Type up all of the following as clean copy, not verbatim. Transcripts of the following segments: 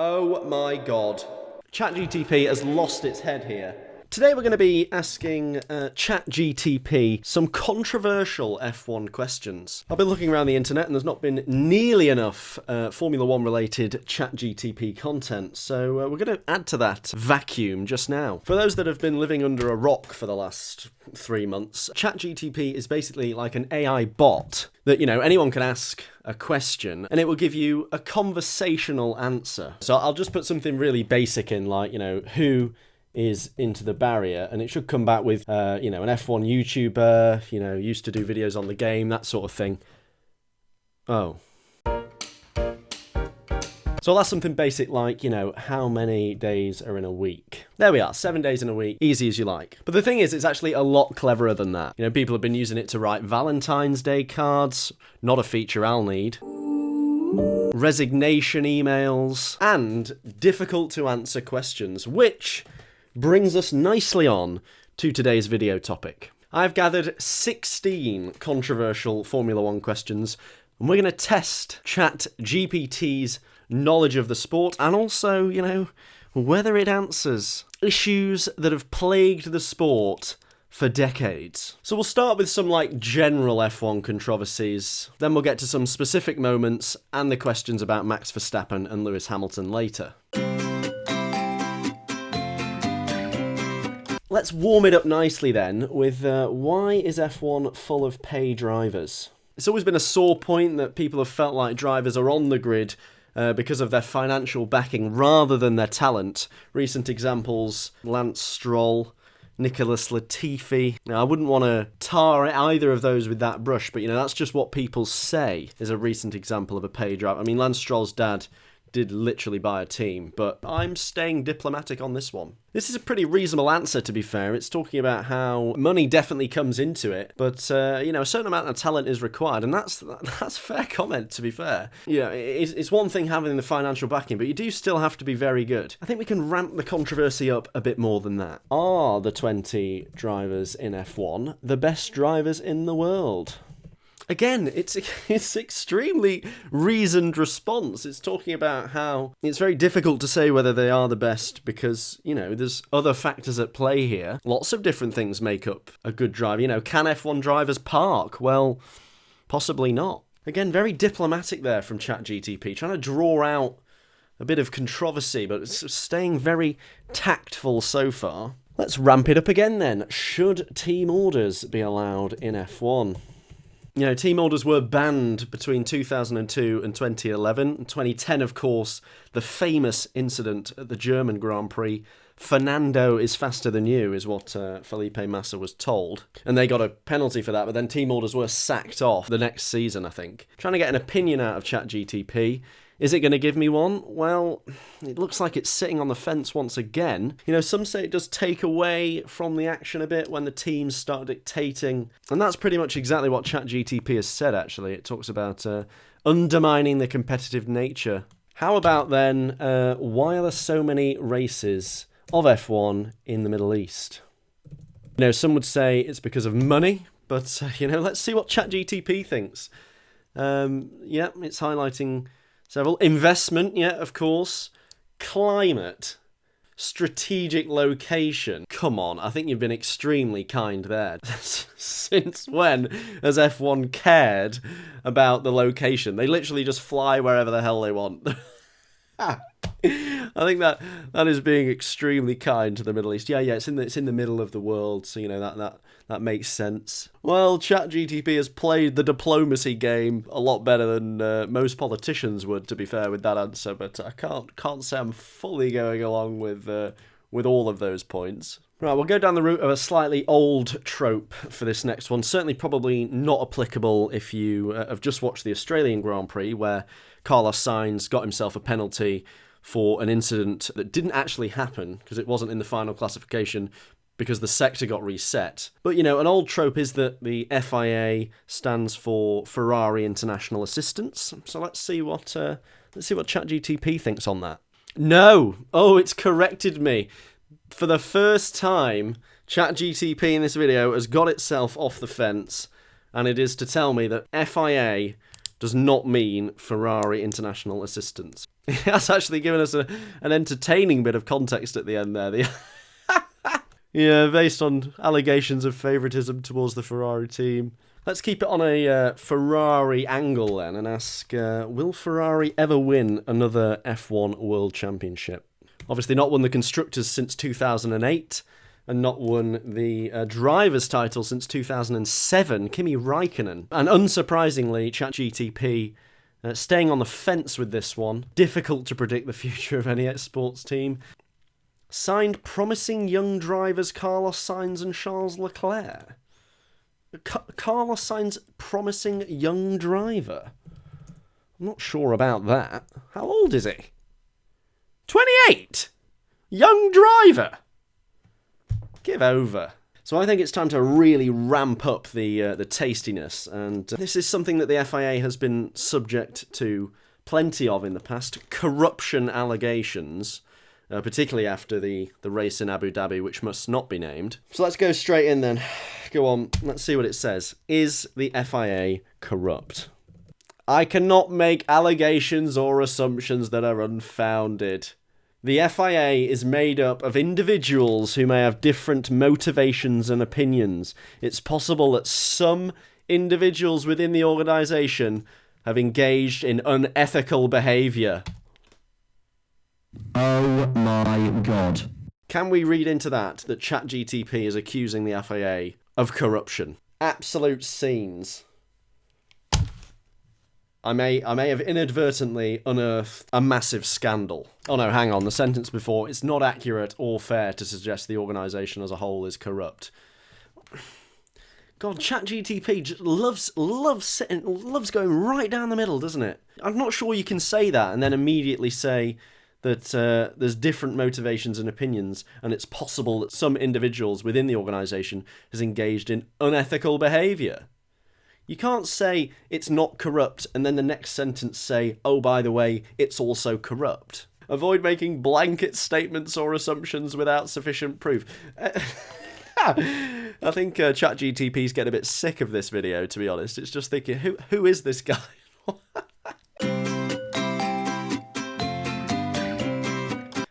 Oh my god. ChatGPT has lost its head here. Today we're going to be asking ChatGPT some controversial F1 questions. I've been looking around the internet and there's not been nearly enough Formula 1 related ChatGPT content, so we're going to add to that vacuum just now. For those that have been living under a rock for the last 3 months, ChatGPT is basically like an AI bot that, anyone can ask a question and it will give you a conversational answer. So I'll just put something really basic in, like, who is into the barrier, and it should come back with an F1 YouTuber, used to do videos on the game, that sort of thing. Oh. So I'll ask something basic like, how many days are in a week? There we are, 7 days in a week, easy as you like. But the thing is, it's actually a lot cleverer than that. People have been using it to write Valentine's Day cards, not a feature I'll need, resignation emails, and difficult to answer questions, which brings us nicely on to today's video topic. I've gathered 16 controversial Formula 1 questions, and we're going to test ChatGPT's knowledge of the sport and also, whether it answers issues that have plagued the sport for decades. So we'll start with some general F1 controversies, then we'll get to some specific moments and the questions about Max Verstappen and Lewis Hamilton later. Let's warm it up nicely then with why is F1 full of pay drivers? It's always been a sore point that people have felt like drivers are on the grid because of their financial backing rather than their talent. Recent examples, Lance Stroll, Nicholas Latifi. Now, I wouldn't want to tar either of those with that brush, but that's just what people say is a recent example of a pay driver. I mean, Lance Stroll's dad did literally buy a team, but I'm staying diplomatic on this one. This is a pretty reasonable answer, to be fair. It's talking about how money definitely comes into it, but a certain amount of talent is required, and that's fair comment, to be fair. It's one thing having the financial backing, but you do still have to be very good. I think we can ramp the controversy up a bit more than that. Are the 20 drivers in F1 the best drivers in the world? Again, it's extremely reasoned response. It's talking about how it's very difficult to say whether they are the best because, there's other factors at play here. Lots of different things make up a good driver. Can F1 drivers park? Well, possibly not. Again, very diplomatic there from ChatGPT, trying to draw out a bit of controversy, but it's staying very tactful so far. Let's ramp it up again then. Should team orders be allowed in F1? Team orders were banned between 2002 and 2011. In 2010, of course, the famous incident at the German Grand Prix. Fernando is faster than you, is what Felipe Massa was told. And they got a penalty for that, but then team orders were sacked off the next season, I think. Trying to get an opinion out of ChatGPT. Is it going to give me one? Well, it looks like it's sitting on the fence once again. Some say it does take away from the action a bit when the teams start dictating. And that's pretty much exactly what ChatGPT has said, actually. It talks about undermining the competitive nature. How about then, why are there so many races of F1 in the Middle East? Some would say it's because of money, but, let's see what ChatGPT thinks. It's highlighting several. Investment, of course. Climate. Strategic location. Come on, I think you've been extremely kind there. Since when has F1 cared about the location? They literally just fly wherever the hell they want. I think that is being extremely kind to the Middle East. Yeah, it's in the middle of the world, so that makes sense. Well, ChatGPT has played the diplomacy game a lot better than most politicians would, to be fair, with that answer. But I can't say I'm fully going along with all of those points. Right, we'll go down the route of a slightly old trope for this next one. Certainly probably not applicable if you have just watched the Australian Grand Prix, where Carlos Sainz got himself a penalty for an incident that didn't actually happen because it wasn't in the final classification because the sector got reset. But, an old trope is that the FIA stands for Ferrari International Assistance. So let's see what ChatGPT thinks on that. No! Oh, it's corrected me. For the first time, ChatGPT in this video has got itself off the fence, and it is to tell me that FIA does not mean Ferrari International Assistance. That's actually given us an entertaining bit of context at the end there. Yeah, based on allegations of favouritism towards the Ferrari team. Let's keep it on a Ferrari angle then and ask, will Ferrari ever win another F1 World Championship? Obviously not won the Constructors since 2008 and not won the Drivers' title since 2007, Kimi Raikkonen. And unsurprisingly, ChatGPT staying on the fence with this one. Difficult to predict the future of any sports team. Signed promising young drivers Carlos Sainz and Charles Leclerc. Carlos Sainz, promising young driver? I'm not sure about that. How old is he? 28! Young driver! Give over. So I think it's time to really ramp up the tastiness, and this is something that the FIA has been subject to plenty of in the past. Corruption allegations. Particularly after the race in Abu Dhabi, which must not be named. So let's go straight in then. Go on, let's see what it says. Is the FIA corrupt? I cannot make allegations or assumptions that are unfounded. The FIA is made up of individuals who may have different motivations and opinions. It's possible that some individuals within the organisation have engaged in unethical behaviour. Oh my god. Can we read into that ChatGPT is accusing the FIA of corruption? Absolute scenes. I may have inadvertently unearthed a massive scandal. Oh no, hang on, the sentence before. It's not accurate or fair to suggest the organisation as a whole is corrupt. God, ChatGPT just loves going right down the middle, doesn't it? I'm not sure you can say that and then immediately say that there's different motivations and opinions, and it's possible that some individuals within the organisation has engaged in unethical behaviour. You can't say it's not corrupt and then the next sentence say, oh, by the way, it's also corrupt. Avoid making blanket statements or assumptions without sufficient proof. I think ChatGPT's getting a bit sick of this video, to be honest. It's just thinking, who is this guy?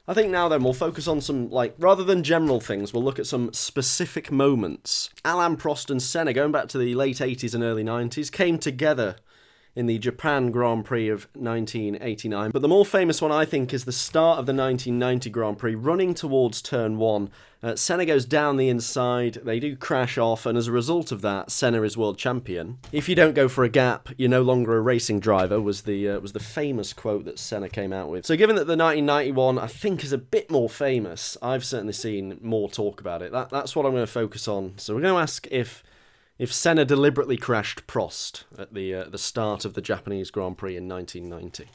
I think now then we'll focus on some, rather than general things, we'll look at some specific moments. Alain Prost and Senna, going back to the late 80s and early 90s, came together in the Japan Grand Prix of 1989. But the more famous one, I think, is the start of the 1990 Grand Prix, running towards turn 1. Senna goes down the inside, they do crash off, and as a result of that, Senna is world champion. If you don't go for a gap, you're no longer a racing driver, was the famous quote that Senna came out with. So given that the 1991, I think, is a bit more famous, I've certainly seen more talk about it. That's what I'm going to focus on. So we're going to ask if Senna deliberately crashed Prost at the start of the Japanese Grand Prix in 1990.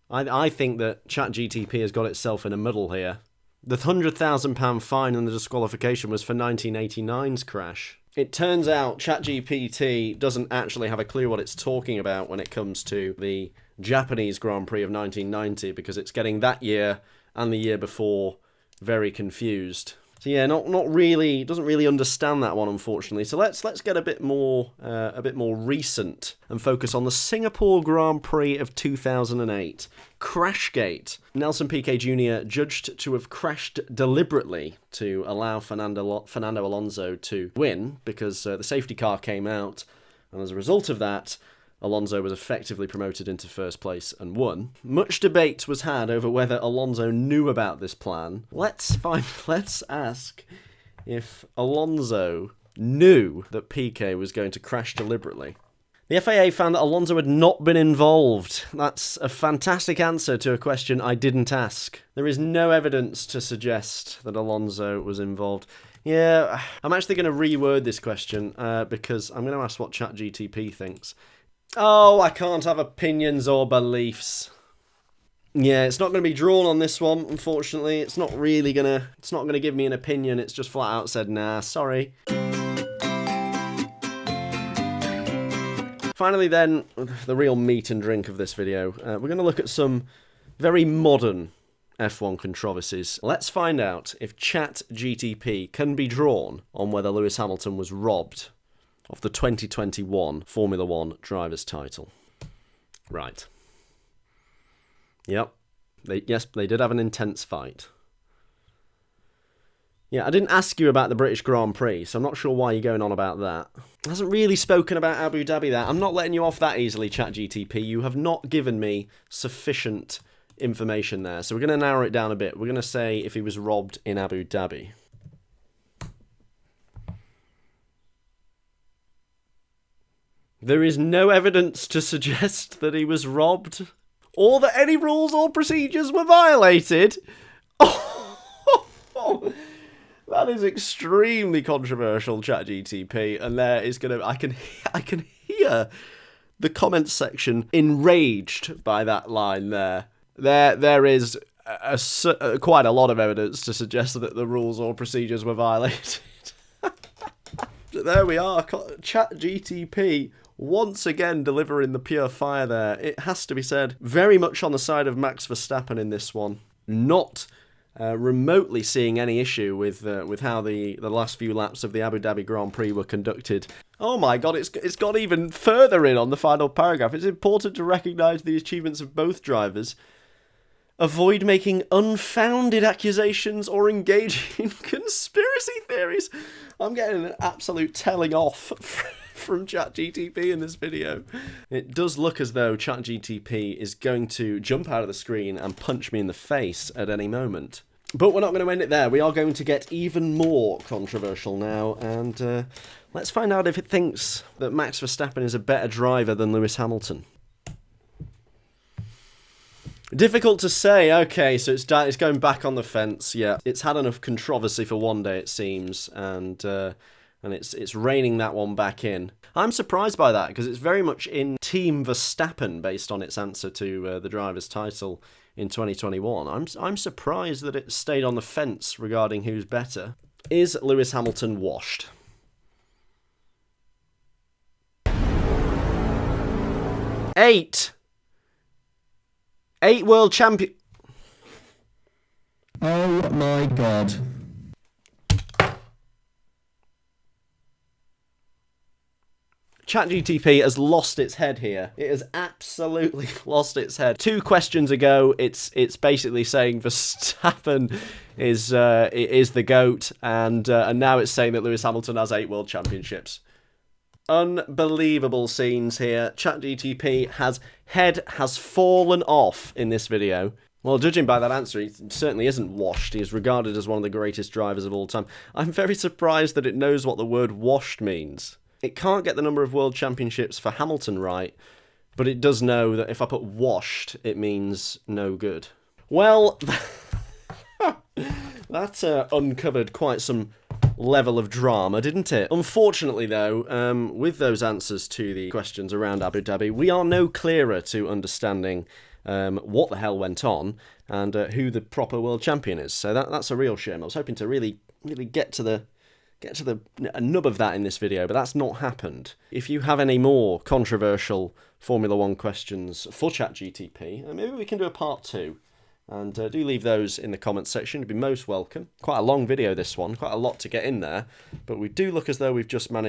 I think that ChatGPT has got itself in a muddle here. The £100,000 fine and the disqualification was for 1989's crash. It turns out ChatGPT doesn't actually have a clue what it's talking about when it comes to the Japanese Grand Prix of 1990, because it's getting that year and the year before very confused. So yeah, not really, doesn't really understand that one, unfortunately. So let's get a bit more recent and focus on the Singapore Grand Prix of 2008. Crashgate. Nelson Piquet Jr. judged to have crashed deliberately to allow Fernando Alonso to win because the safety car came out, and as a result of that, Alonso was effectively promoted into first place and won. Much debate was had over whether Alonso knew about this plan. Let's ask if Alonso knew that Piquet was going to crash deliberately. The FIA found that Alonso had not been involved. That's a fantastic answer to a question I didn't ask. There is no evidence to suggest that Alonso was involved. Yeah, I'm actually going to reword this question because I'm going to ask what ChatGPT thinks. Oh, I can't have opinions or beliefs. Yeah, it's not going to be drawn on this one, unfortunately. It's not going to give me an opinion. It's just flat out said, nah, sorry. Finally then, the real meat and drink of this video. We're going to look at some very modern F1 controversies. Let's find out if ChatGPT can be drawn on whether Lewis Hamilton was robbed of the 2021 Formula One driver's title. Right. Yep. Yes, they did have an intense fight. Yeah, I didn't ask you about the British Grand Prix, so I'm not sure why you're going on about that. Hasn't really spoken about Abu Dhabi there. I'm not letting you off that easily, ChatGTP. You have not given me sufficient information there. So we're going to narrow it down a bit. We're going to say if he was robbed in Abu Dhabi. There is no evidence to suggest that he was robbed or that any rules or procedures were violated. Oh, that is extremely controversial, ChatGTP, and there is gonna. I can hear the comments section enraged by that line there. There is quite a lot of evidence to suggest that the rules or procedures were violated. There we are, ChatGTP once again delivering the pure fire there. It has to be said, very much on the side of Max Verstappen in this one. Not remotely seeing any issue with how the last few laps of the Abu Dhabi Grand Prix were conducted. Oh my god, it's got even further in on the final paragraph. It's important to recognise the achievements of both drivers. Avoid making unfounded accusations or engaging in conspiracy theories. I'm getting an absolute telling off from ChatGTP in this video. It does look as though ChatGTP is going to jump out of the screen and punch me in the face at any moment. But we're not going to end it there. We are going to get even more controversial now, and let's find out if it thinks that Max Verstappen is a better driver than Lewis Hamilton. Difficult to say. Okay, so it's going back on the fence. Yeah, it's had enough controversy for one day, it seems, and it's reining that one back in. I'm surprised by that because it's very much in Team Verstappen based on its answer to the driver's title in 2021. I'm surprised that it stayed on the fence regarding who's better. Is Lewis Hamilton washed? Eight world champion. Oh my god. ChatGTP has lost its head here. It has absolutely lost its head. 2 questions ago, it's basically saying Verstappen is the GOAT, and now it's saying that Lewis Hamilton has 8 world championships. Unbelievable scenes here. ChatGTP has fallen off in this video. Well, judging by that answer, he certainly isn't washed. He is regarded as one of the greatest drivers of all time. I'm very surprised that it knows what the word washed means. It can't get the number of world championships for Hamilton right, but it does know that if I put washed, it means no good. Well, that uncovered quite some level of drama, didn't it? Unfortunately, though, with those answers to the questions around Abu Dhabi, we are no clearer to understanding what the hell went on and who the proper world champion is. So that's a real shame. I was hoping to really get to the nub of that in this video, but that's not happened. If you have any more controversial Formula 1 questions for ChatGTP, maybe we can do a part 2. And do leave those in the comments section. You'd be most welcome. Quite a long video, this one. Quite a lot to get in there. But we do look as though we've just managed